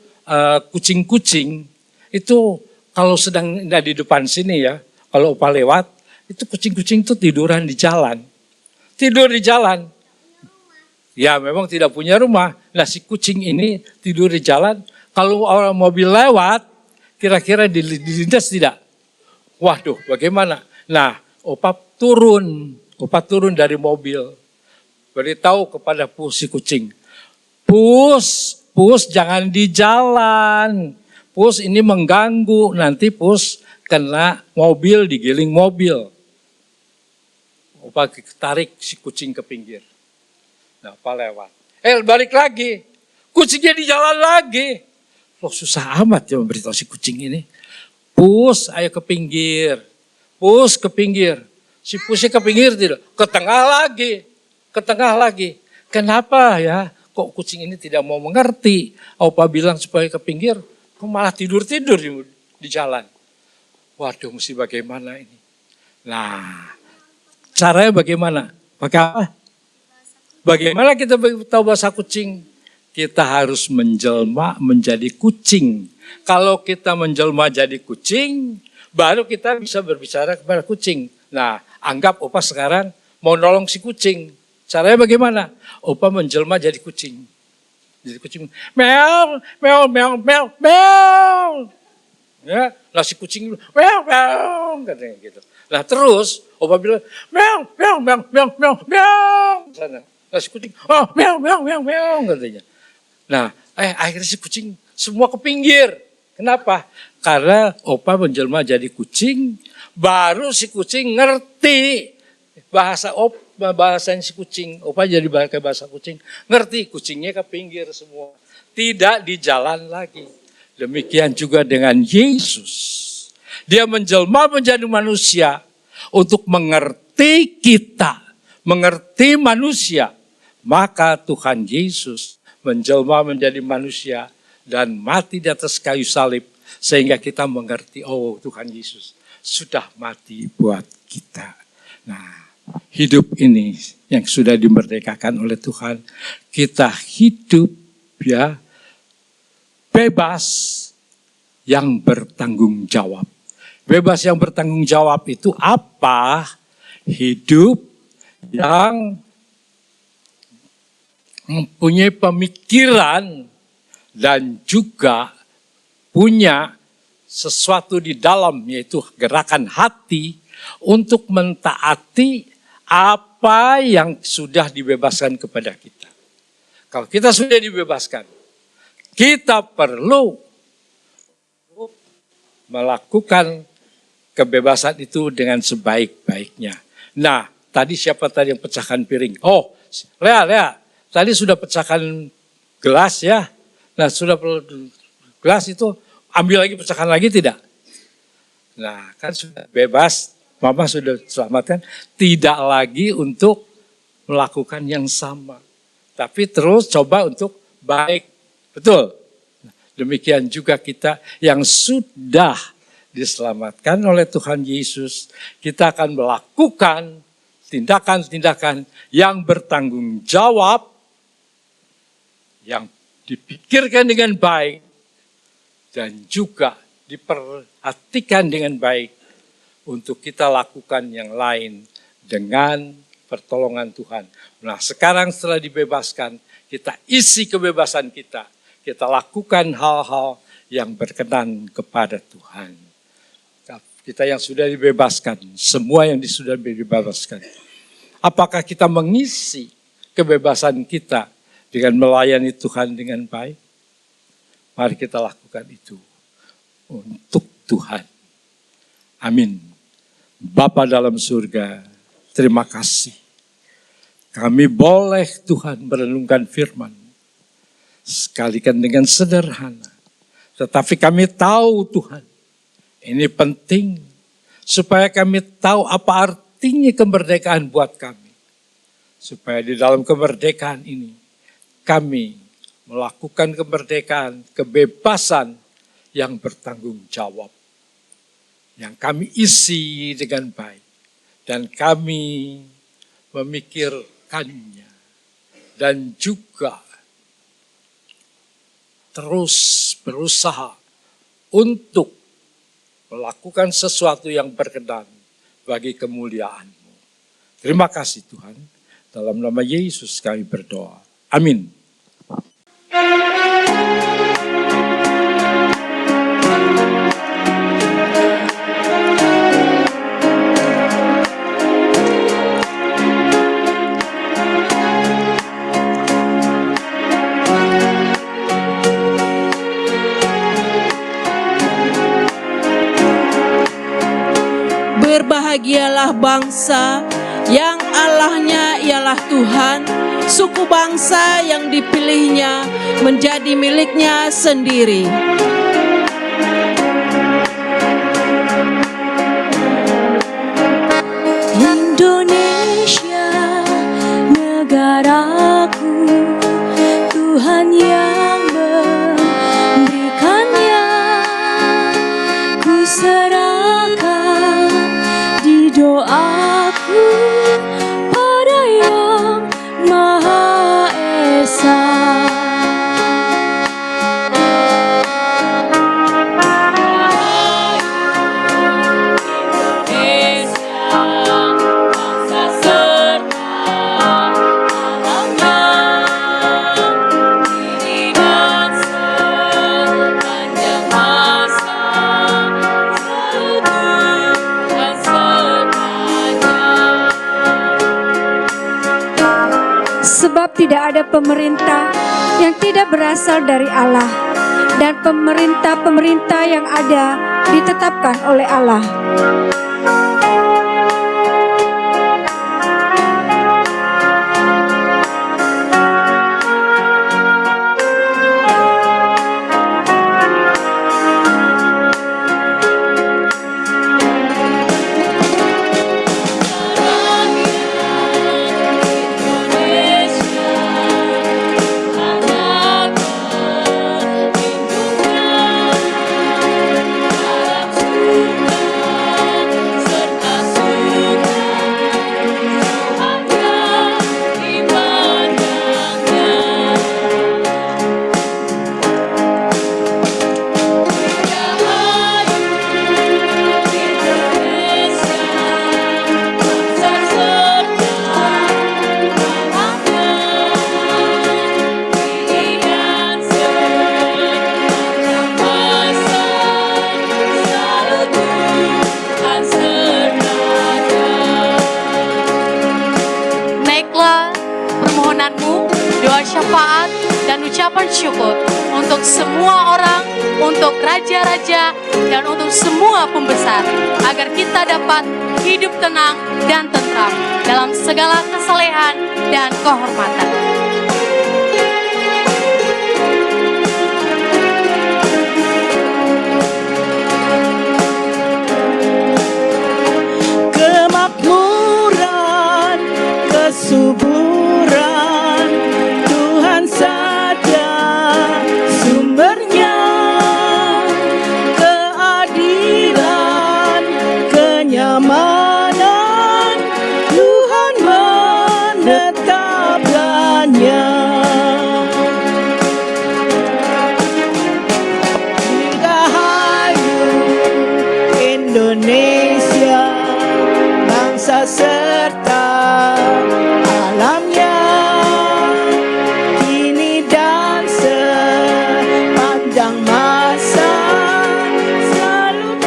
kucing-kucing itu kalau sedang di depan sini ya, kalau Opa lewat, itu kucing-kucing itu tiduran di jalan. Tidur di jalan. Ya, memang tidak punya rumah. Nah, si kucing ini tidur di jalan. Kalau orang mobil lewat, kira-kira dilindas tidak? Waduh, bagaimana? Nah, Opa turun dari mobil. Beritahu kepada si kucing. Pus, jangan di jalan. Pus ini mengganggu. Nanti Pus kena mobil, digiling mobil. Opa tarik si kucing ke pinggir. Nah, Opa lewat. Balik lagi. Kucingnya di jalan lagi. Loh, susah amat ya memberitahu si kucing ini. Pus, ayo ke pinggir. Pus ke pinggir. Si Pusnya ke pinggir tidak, ke tengah lagi. Kenapa ya? Kok kucing ini tidak mau mengerti? Opa bilang supaya ke pinggir, kok malah tidur di jalan. Waduh, mesti bagaimana ini? Nah, caranya bagaimana? Pakai apa? Bagaimana kita tahu bahasa kucing? Kita harus menjelma menjadi kucing. Kalau kita menjelma jadi kucing, baru kita bisa berbicara kepada kucing. Nah, anggap Opa sekarang mau nolong si kucing. Caranya bagaimana? Opa menjelma jadi kucing. Jadi kucing, meow, meow, meow, meow, meow. Ya, nah si kucing, meow, meow, katanya gitu. Nah terus Opa bilang, meow, meow, meow, meow, meow, meow. Sana. Nah si kucing, oh, meow, meow, meow, meow, katanya. Nah, akhirnya si kucing semua ke pinggir. Kenapa? Karena Opa menjelma jadi kucing, baru si kucing ngerti bahasanya si kucing. Opa jadi pakai bahasa kucing, ngerti, kucingnya ke pinggir semua. Tidak di jalan lagi. Demikian juga dengan Yesus. Dia menjelma menjadi manusia untuk mengerti kita, mengerti manusia. Maka Tuhan Yesus menjelma menjadi manusia dan mati di atas kayu salib sehingga kita mengerti, oh Tuhan Yesus sudah mati buat kita. Nah, hidup ini yang sudah dimerdekakan oleh Tuhan, kita hidup ya bebas yang bertanggung jawab. Bebas yang bertanggung jawab itu apa? Hidup yang mempunyai pemikiran dan juga punya sesuatu di dalam, yaitu gerakan hati untuk mentaati apa yang sudah dibebaskan kepada kita. Kalau kita sudah dibebaskan, kita perlu melakukan kebebasan itu dengan sebaik-baiknya. Nah, tadi siapa tadi yang pecahkan piring? Oh, Lea, tadi sudah pecahkan gelas ya. Nah, sudah gelas itu ambil lagi, pecahkan lagi tidak? Nah, kan sudah bebas, Mama sudah selamatkan. Tidak lagi untuk melakukan yang sama. Tapi terus coba untuk baik. Betul? Demikian juga kita yang sudah diselamatkan oleh Tuhan Yesus, kita akan melakukan tindakan-tindakan yang bertanggung jawab, yang dipikirkan dengan baik, dan juga diperhatikan dengan baik untuk kita lakukan yang lain dengan pertolongan Tuhan. Nah, sekarang setelah dibebaskan, kita isi kebebasan kita. Kita lakukan hal-hal yang berkenan kepada Tuhan. Kita yang sudah dibebaskan, semua yang sudah dibebaskan. Apakah kita mengisi kebebasan kita dengan melayani Tuhan dengan baik? Mari kita lakukan itu untuk Tuhan. Amin. Bapa dalam surga, terima kasih. Kami boleh Tuhan merenungkan firman. Sekalikan dengan sederhana. Tetapi kami tahu Tuhan, ini penting supaya kami tahu apa artinya kemerdekaan buat kami. Supaya di dalam kemerdekaan ini kami melakukan kemerdekaan, kebebasan yang bertanggung jawab. Yang kami isi dengan baik. Dan kami memikirkannya. Dan juga terus berusaha untuk melakukan sesuatu yang berkenan bagi kemuliaan-Mu. Terima kasih Tuhan. Dalam nama Yesus kami berdoa. Amin. Berbahagialah bangsa yang Allahnya ialah Tuhan, suku bangsa yang dipilihnya menjadi miliknya sendiri. Indonesia, negaraku, Tuhan yang memberikannya, ku serahkan di doaku pada Yang Maha Esa. Sebab tidak ada pemerintah yang tidak berasal dari Allah, dan pemerintah-pemerintah yang ada ditetapkan oleh Allah. Serta dan ucapan syukur untuk semua orang, untuk raja-raja, dan untuk semua pembesar, agar kita dapat hidup tenang dan tentram dalam segala kesalehan dan kehormatan. Kemakmuran, kesuburan, Tuhan saja sumbernya. Keadilan, kenyamanan, Tuhan menetapkannya. Dirgahayu Indonesia, bangsa serta alamnya, kini dan sepanjang masa selalu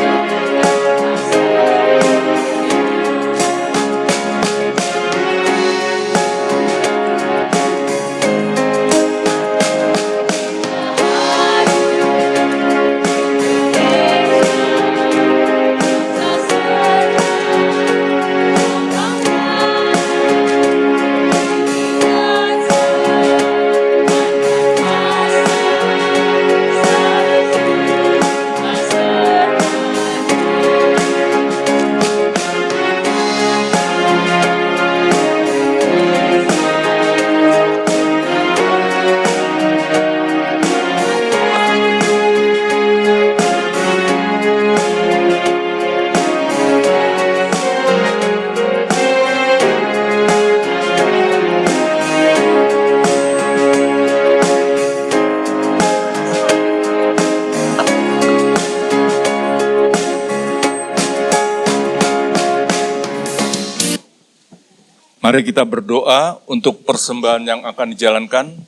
Mari kita berdoa untuk persembahan yang akan dijalankan.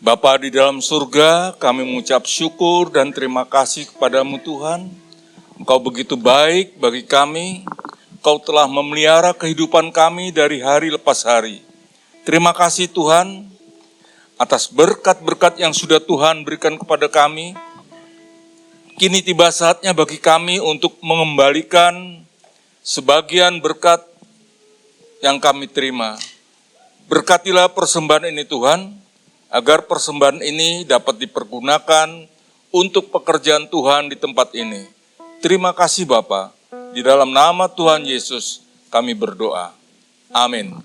Bapa di dalam surga, kami mengucap syukur dan terima kasih kepadamu Tuhan. Engkau begitu baik bagi kami. Engkau telah memelihara kehidupan kami dari hari lepas hari. Terima kasih Tuhan atas berkat-berkat yang sudah Tuhan berikan kepada kami. Kini tiba saatnya bagi kami untuk mengembalikan sebagian berkat yang kami terima. Berkatilah persembahan ini Tuhan, agar persembahan ini dapat dipergunakan untuk pekerjaan Tuhan di tempat ini. Terima kasih Bapa. Di dalam nama Tuhan Yesus kami berdoa. Amin.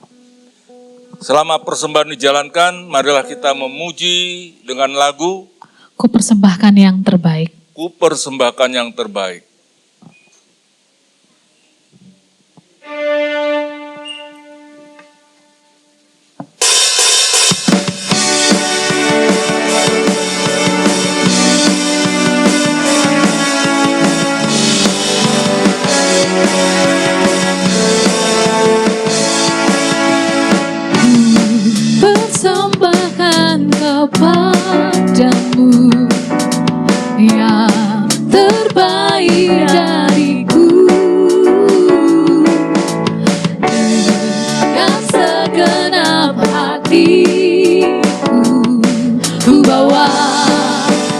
Selama persembahan dijalankan, marilah kita memuji dengan lagu Ku persembahkan yang terbaik. Ku persembahkan yang terbaik. Persembahkan kepadamu yang terbaik dariku, dengan segenap hatiku ku bawa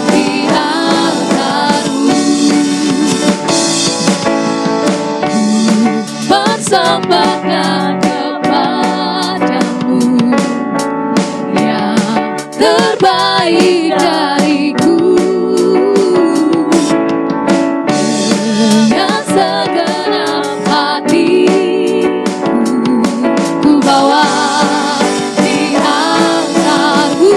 di altarmu. Ku persembahkan kepadamu yang terbaik dariku, dengan segenap hatiku ku bawa di altarmu.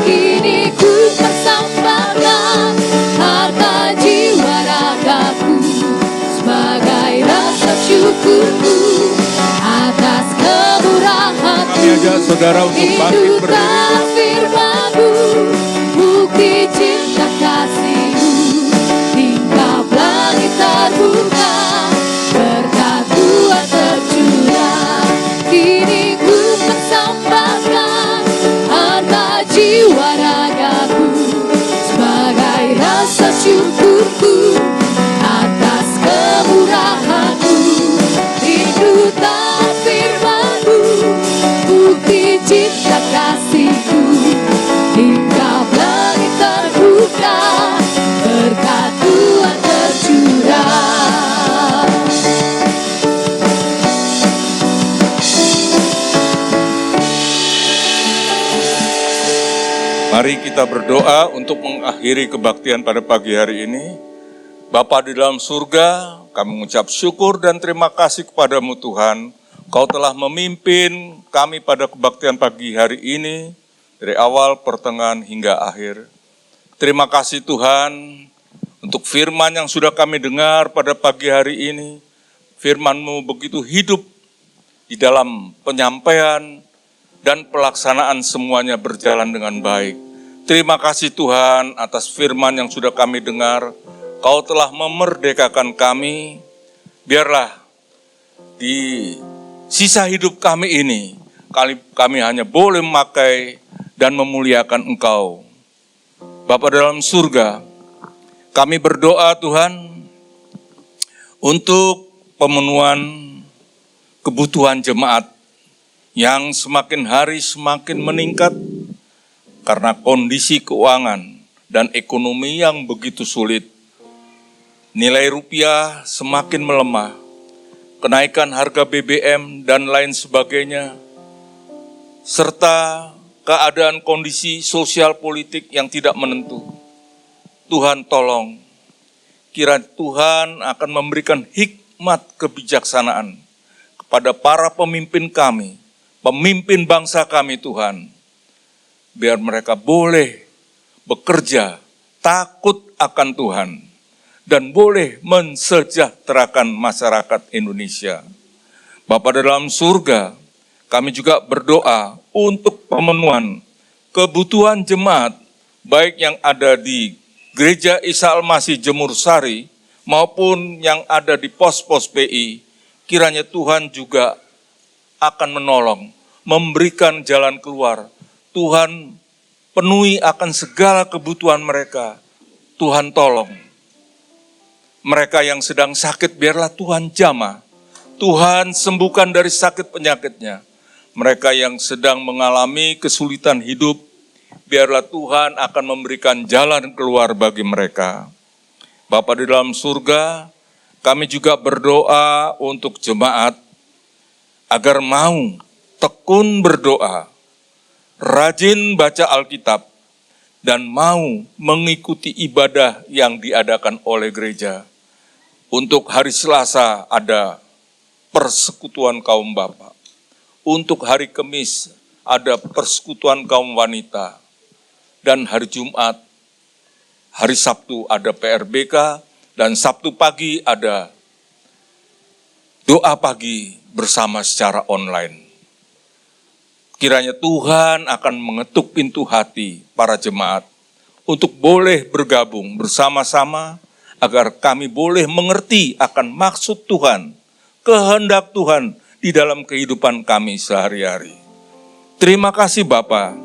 Kini ku persembahkan harta jiwa ragaku sebagai rasa syukurku atas kemurahan-Mu. Kami ajak saudara untuk bangkit berdiri. Firman-Mu, bukti cinta kasih-Mu, tingkap langit terbuka, berkat Tuhan tercurah. Kini ku persembahkan harta jiwa ragaku sebagai rasa syukurku atas kemurahan-Mu. Rindu tak firman-Mu, bukti cinta Mari kita berdoa untuk mengakhiri kebaktian pada pagi hari ini. Bapa di dalam surga, kami mengucap syukur dan terima kasih kepadamu Tuhan. Kau telah memimpin kami pada kebaktian pagi hari ini, dari awal, pertengahan, hingga akhir. Terima kasih Tuhan untuk firman yang sudah kami dengar pada pagi hari ini. Firman-Mu begitu hidup di dalam penyampaian dan pelaksanaan semuanya berjalan dengan baik. Terima kasih Tuhan atas firman yang sudah kami dengar. Kau telah memerdekakan kami. Biarlah di sisa hidup kami ini, kami hanya boleh memakai dan memuliakan Engkau. Bapa dalam surga, kami berdoa Tuhan untuk pemenuhan kebutuhan jemaat yang semakin hari semakin meningkat karena kondisi keuangan dan ekonomi yang begitu sulit. Nilai rupiah semakin melemah, kenaikan harga BBM dan lain sebagainya, serta keadaan kondisi sosial politik yang tidak menentu. Tuhan tolong, kiranya Tuhan akan memberikan hikmat kebijaksanaan kepada para pemimpin kami, pemimpin bangsa kami Tuhan, biar mereka boleh bekerja takut akan Tuhan dan boleh mensejahterakan masyarakat Indonesia. Bapa dalam surga, kami juga berdoa untuk pemenuhan kebutuhan jemaat, baik yang ada di Gereja Isa Al-Masih Jemur Sari maupun yang ada di pos-pos PI. Kiranya Tuhan juga akan menolong, memberikan jalan keluar. Tuhan penuhi akan segala kebutuhan mereka. Tuhan tolong. Mereka yang sedang sakit, biarlah Tuhan jamah. Tuhan sembuhkan dari sakit penyakitnya. Mereka yang sedang mengalami kesulitan hidup, biarlah Tuhan akan memberikan jalan keluar bagi mereka. Bapa di dalam surga, kami juga berdoa untuk jemaat agar mau tekun berdoa, rajin baca Alkitab, dan mau mengikuti ibadah yang diadakan oleh gereja. Untuk hari Selasa ada persekutuan kaum bapa. Untuk hari Kamis ada persekutuan kaum wanita. Dan hari Jumat, hari Sabtu ada PRBK, dan Sabtu pagi ada doa pagi bersama secara online. Kiranya Tuhan akan mengetuk pintu hati para jemaat untuk boleh bergabung bersama-sama agar kami boleh mengerti akan maksud Tuhan, kehendak Tuhan di dalam kehidupan kami sehari-hari. Terima kasih Bapa.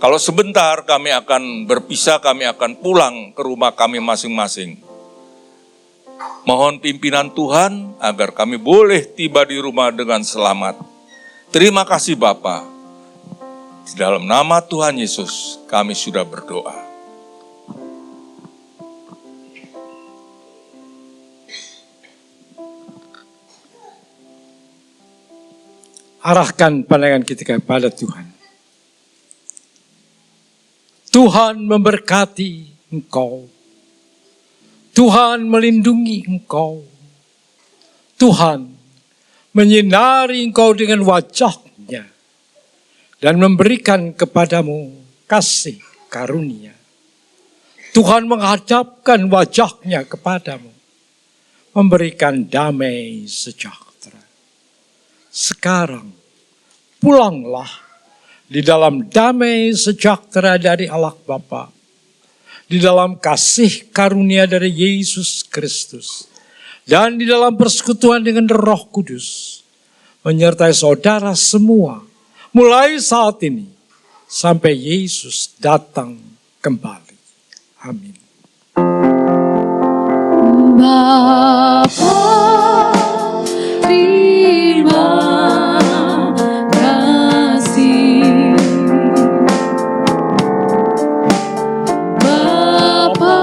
Kalau sebentar kami akan berpisah, kami akan pulang ke rumah kami masing-masing. Mohon pimpinan Tuhan agar kami boleh tiba di rumah dengan selamat. Terima kasih Bapa. Di dalam nama Tuhan Yesus kami sudah berdoa. Arahkan pandangan kita kepada Tuhan. Tuhan memberkati engkau. Tuhan melindungi engkau. Tuhan menyinari engkau dengan wajah-Nya dan memberikan kepadamu kasih karunia. Tuhan menghadapkan wajah-Nya kepadamu, memberikan damai sejahtera. Sekarang pulanglah di dalam damai sejahtera dari Allah Bapa, di dalam kasih karunia dari Yesus Kristus, dan di dalam persekutuan dengan Roh Kudus, menyertai saudara semua, mulai saat ini, sampai Yesus datang kembali. Amin. Bapa, terima kasih. Bapa,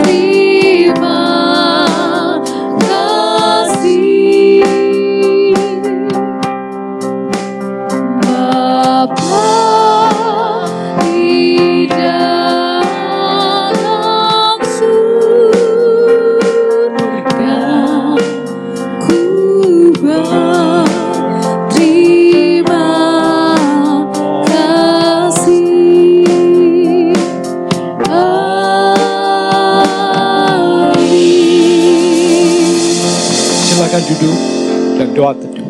terima kasih. Bapa, silakan duduk dan doa teduh.